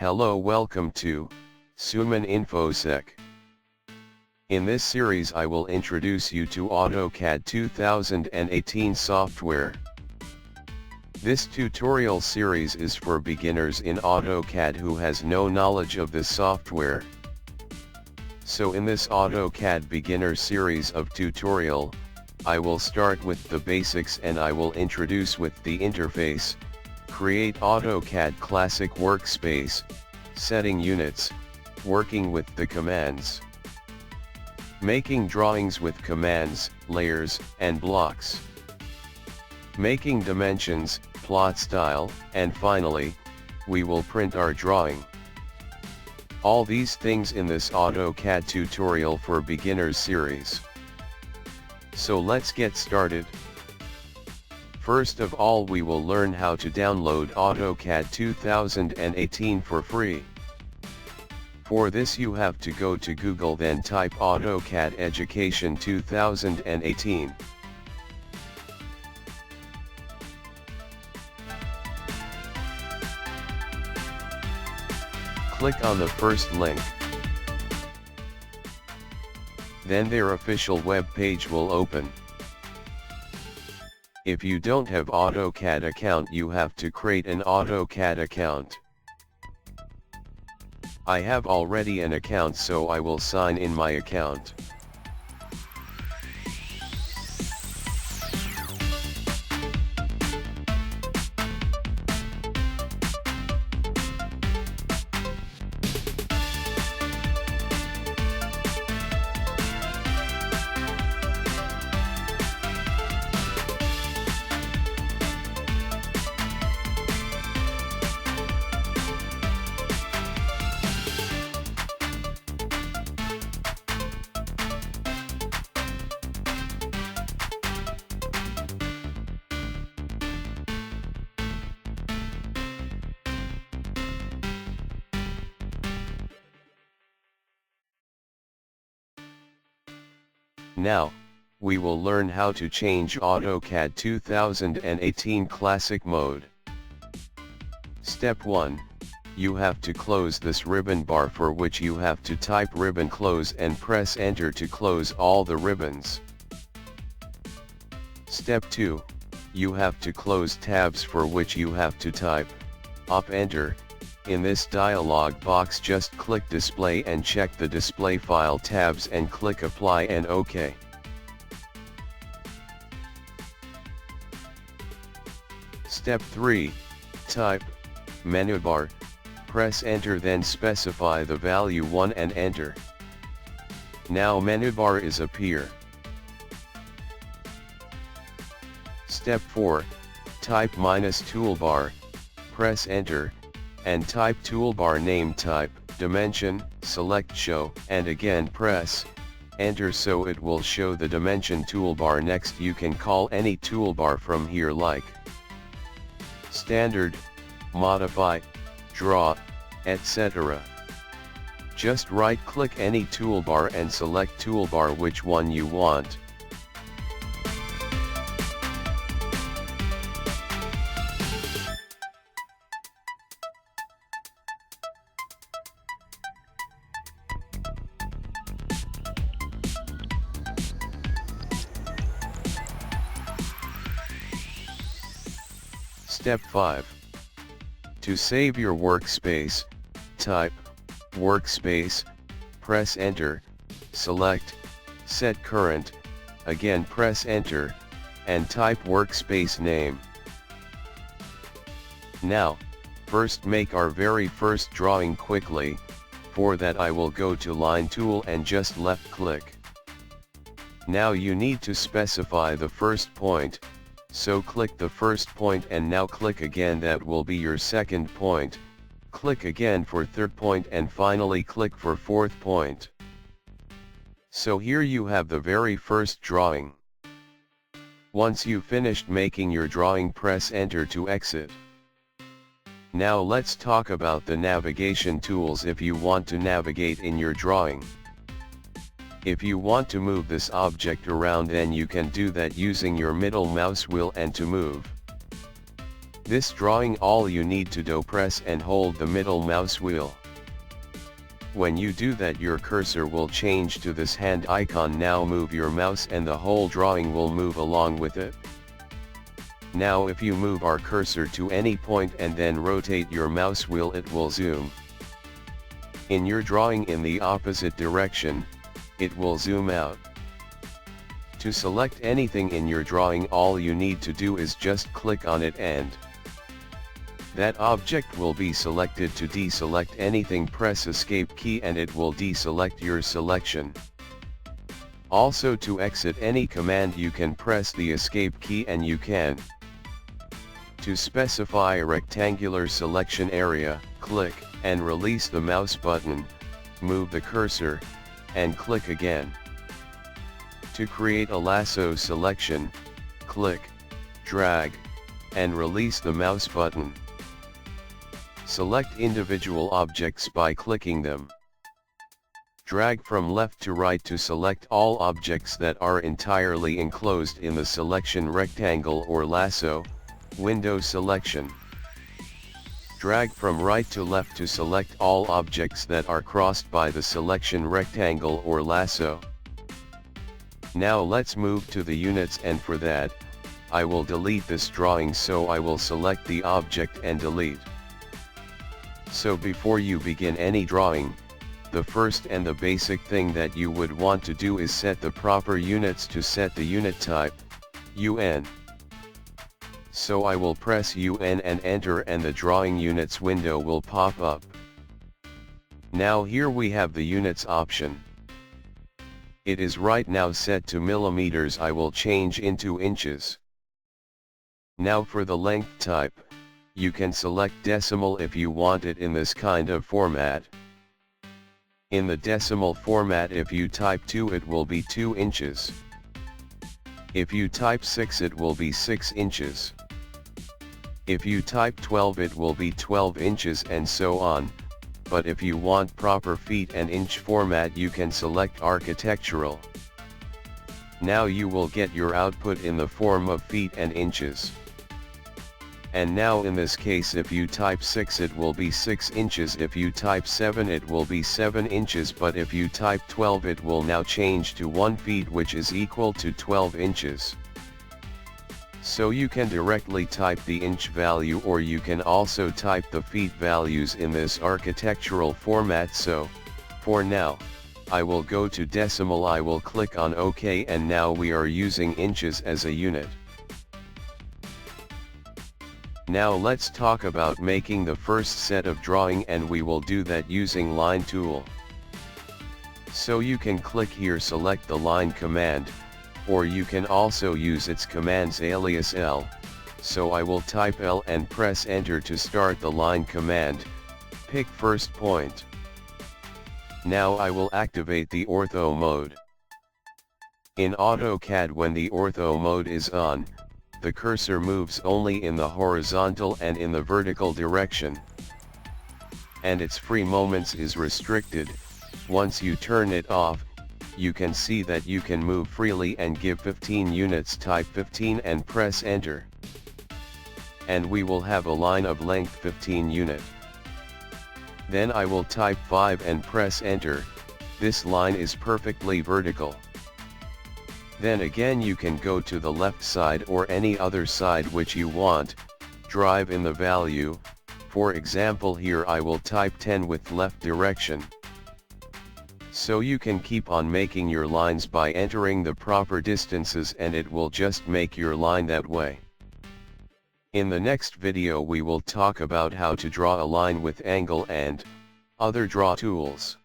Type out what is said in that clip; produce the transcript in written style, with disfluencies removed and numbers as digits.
Hello, welcome to Suman InfoSec. In this series I will introduce you to AutoCAD 2018 software. This tutorial series is for beginners in AutoCAD who has no knowledge of this software. So in this AutoCAD beginner series of tutorial, I will start with the basics and I will introduce with the interface, create AutoCAD Classic Workspace, setting units, working with the commands, making drawings with commands, layers, and blocks, making dimensions, plot style, and finally, we will print our drawing. All these things in this AutoCAD tutorial for beginners series. So let's get started. First of all, we will learn how to download AutoCAD 2018 for free. For this you have to go to Google, then type AutoCAD Education 2018. Click on the first link. Then their official web page will open. If you don't have AutoCAD account, you have to create an AutoCAD account. I have already an account, so I will sign in my account. Now, we will learn how to change AutoCAD 2018 Classic mode. Step 1, you have to close this ribbon bar, for which you have to type ribbon close and press enter to close all the ribbons. Step 2, you have to close tabs, for which you have to type Op enter. In this dialog box, just click display and check the display file tabs and click apply and OK. Step 3, type menu bar, press enter, then specify the value 1 and enter. Now menu bar is appear. Step 4, type minus toolbar, press enter, and type toolbar name, type dimension, select show, and again press enter, so it will show the dimension toolbar. Next you can call any toolbar from here, like standard, modify, draw, etc. Just right click any toolbar and select toolbar which one you want. Step 5. To save your workspace, type workspace, press enter, select set current, again press enter, and type workspace name. Now, first make our very first drawing quickly. For that I will go to line tool and just left click. Now you need to specify the first point. So click the first point and now click again, that will be your second point, click again for third point and finally click for fourth point. So here you have the very first drawing. Once you finished making your drawing, press enter to exit. Now let's talk about the navigation tools if you want to navigate in your drawing. If you want to move this object around, then you can do that using your middle mouse wheel and to move. This drawing, all you need to do press and hold the middle mouse wheel. When you do that, your cursor will change to this hand icon. Now move your mouse and the whole drawing will move along with it. Now if you move our cursor to any point and then rotate your mouse wheel, it will zoom in your drawing in the opposite direction. It will zoom out. To select anything in your drawing, all you need to do is just click on it and that object will be selected. To deselect anything, press Escape key and it will deselect your selection. Also, to exit any command, you can press the Escape key and you can. To specify a rectangular selection area, click and release the mouse button, move the cursor, and click again. To create a lasso selection, click, drag, and release the mouse button. Select individual objects by clicking them. Drag from left to right to select all objects that are entirely enclosed in the selection rectangle or lasso window selection. Drag from right to left to select all objects that are crossed by the selection rectangle or lasso. Now let's move to the units, and for that, I will delete this drawing, so I will select the object and delete. So before you begin any drawing, the first and the basic thing that you would want to do is set the proper units. To set the unit type, UN. So I will press UN and enter, and the drawing units window will pop up. Now here we have the units option. It is right now set to millimeters. I will change into inches. Now for the length type, you can select decimal if you want it in this kind of format. In the decimal format, if you type 2, it will be 2 inches. If you type 6, it will be 6 inches. If you type 12, it will be 12 inches, and so on. But if you want proper feet and inch format, you can select architectural. Now you will get your output in the form of feet and inches. And now in this case, if you type 6, it will be 6 inches. If you type 7, it will be 7 inches. But if you type 12, it will now change to 1 feet, which is equal to 12 inches. So you can directly type the inch value, or you can also type the feet values in this architectural format. So, for now, I will go to decimal. I will click on OK, and now we are using inches as a unit. Now let's talk about making the first set of drawing, and we will do that using line tool. So you can click here, select the line command, or you can also use its commands alias L. So I will type L and press enter to start the line command. Pick first point. Now I will activate the ortho mode. In AutoCAD, when the ortho mode is on, the cursor moves only in the horizontal and in the vertical direction, and its free moments is restricted. Once you turn it off, you can see that you can move freely and give 15 units. Type 15 and press enter. And we will have a line of length 15 unit. Then I will type 5 and press enter. This line is perfectly vertical. Then again you can go to the left side or any other side which you want, drive in the value. For example, here I will type 10 with left direction. So you can keep on making your lines by entering the proper distances, and it will just make your line that way. In the next video we will talk about how to draw a line with angle and other draw tools.